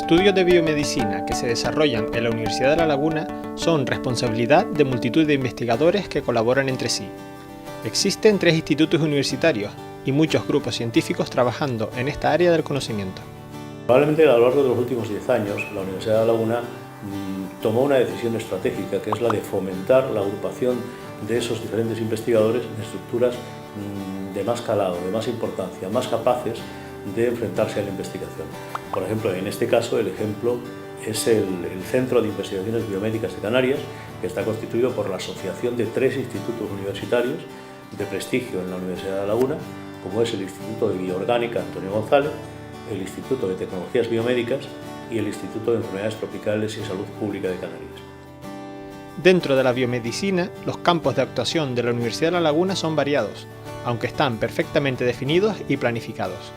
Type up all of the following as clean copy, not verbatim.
estudios de biomedicina que se desarrollan en la Universidad de La Laguna son responsabilidad de multitud de investigadores que colaboran entre sí. Existen 3 institutos universitarios y muchos grupos científicos trabajando en esta área del conocimiento. Probablemente a lo largo de los últimos 10 años la Universidad de La Laguna tomó una decisión estratégica, que es la de fomentar la agrupación de esos diferentes investigadores en estructuras de más calado, de más importancia, más capaces de enfrentarse a la investigación. Por ejemplo, en este caso, el ejemplo es el Centro de Investigaciones Biomédicas de Canarias, que está constituido por la asociación de 3 institutos universitarios de prestigio en la Universidad de La Laguna, como es el Instituto de Bioorgánica Antonio González, el Instituto de Tecnologías Biomédicas y el Instituto de Enfermedades Tropicales y Salud Pública de Canarias. Dentro de la biomedicina, los campos de actuación de la Universidad de La Laguna son variados, aunque están perfectamente definidos y planificados.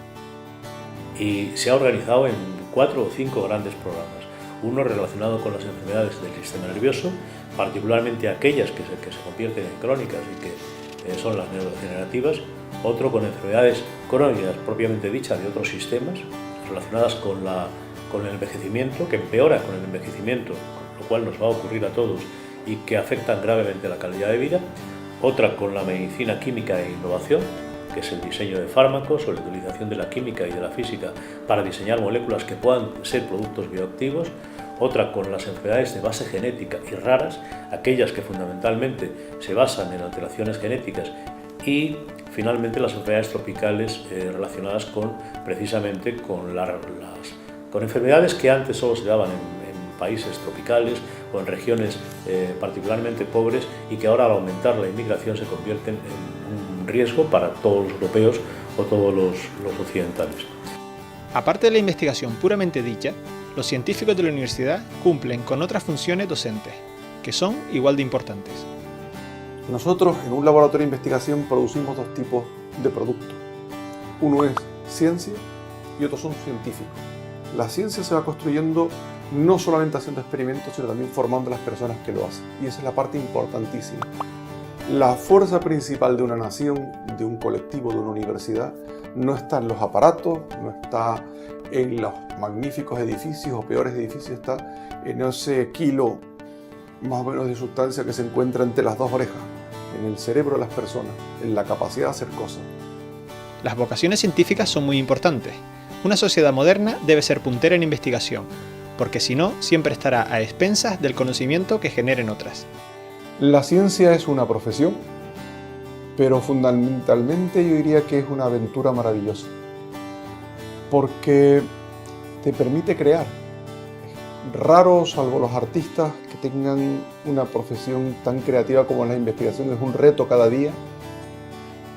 Y se ha organizado en 4 o 5 grandes programas. Uno relacionado con las enfermedades del sistema nervioso, particularmente aquellas que se convierten en crónicas y que son las neurodegenerativas. Otro con enfermedades crónicas propiamente dichas de otros sistemas, relacionadas con el envejecimiento, que empeoran con el envejecimiento, lo cual nos va a ocurrir a todos y que afectan gravemente la calidad de vida. Otra con la medicina química e innovación, que es el diseño de fármacos o la utilización de la química y de la física para diseñar moléculas que puedan ser productos bioactivos. Otra con las enfermedades de base genética y raras, aquellas que fundamentalmente se basan en alteraciones genéticas. Y finalmente las enfermedades tropicales relacionadas precisamente con enfermedades que antes solo se daban en países tropicales o en regiones particularmente pobres y que ahora al aumentar la inmigración se convierten en un riesgo para todos los europeos o todos los occidentales. Aparte de la investigación puramente dicha, los científicos de la universidad cumplen con otras funciones docentes, que son igual de importantes. Nosotros en un laboratorio de investigación producimos 2 tipos de productos. Uno es ciencia y otro son científicos. La ciencia se va construyendo no solamente haciendo experimentos, sino también formando a las personas que lo hacen. Y esa es la parte importantísima. La fuerza principal de una nación, de un colectivo, de una universidad, no está en los aparatos, no está en los magníficos edificios o peores edificios, está en ese kilo más o menos de sustancia que se encuentra entre las 2 orejas, en el cerebro de las personas, en la capacidad de hacer cosas. Las vocaciones científicas son muy importantes. Una sociedad moderna debe ser puntera en investigación, porque si no, siempre estará a expensas del conocimiento que generen otras. La ciencia es una profesión, pero fundamentalmente yo diría que es una aventura maravillosa, porque te permite crear. Es raro, salvo los artistas, que tengan una profesión tan creativa como la investigación. Es un reto cada día,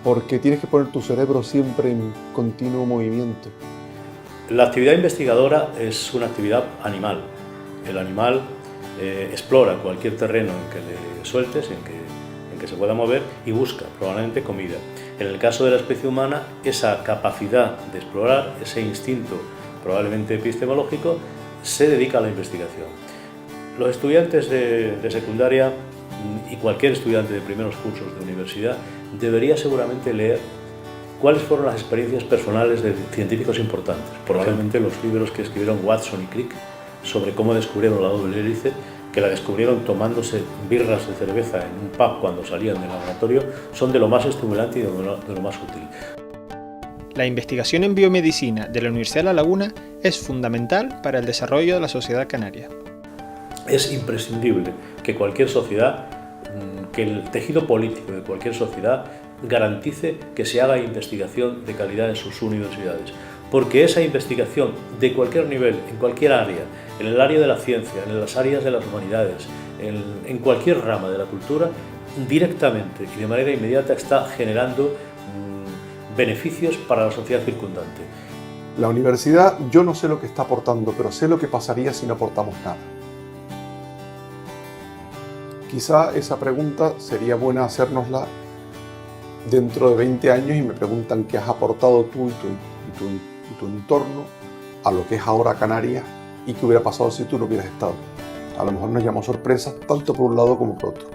porque tienes que poner tu cerebro siempre en continuo movimiento. La actividad investigadora es una actividad animal. El animal explora cualquier terreno en que le sueltes, en que se pueda mover y busca probablemente comida. En el caso de la especie humana, esa capacidad de explorar, ese instinto probablemente epistemológico, se dedica a la investigación. Los estudiantes de secundaria y cualquier estudiante de primeros cursos de universidad debería seguramente leer cuáles fueron las experiencias personales de científicos importantes. Probablemente los libros que escribieron Watson y Crick sobre cómo descubrieron la doble hélice, que la descubrieron tomándose birras de cerveza en un pub cuando salían del laboratorio, son de lo más estimulante y de lo más útil. La investigación en biomedicina de la Universidad de La Laguna es fundamental para el desarrollo de la sociedad canaria. Es imprescindible que cualquier sociedad, que el tejido político de cualquier sociedad garantice que se haga investigación de calidad en sus universidades, porque esa investigación de cualquier nivel, en cualquier área, en el área de la ciencia, en las áreas de las humanidades, en cualquier rama de la cultura, directamente y de manera inmediata está generando beneficios para la sociedad circundante. La universidad, yo no sé lo que está aportando, pero sé lo que pasaría si no aportamos nada. Quizá esa pregunta sería buena hacérnosla dentro de 20 años y me preguntan qué has aportado tú y tu entorno a lo que es ahora Canarias y qué hubiera pasado si tú no hubieras estado. A lo mejor nos llamó sorpresa tanto por un lado como por otro.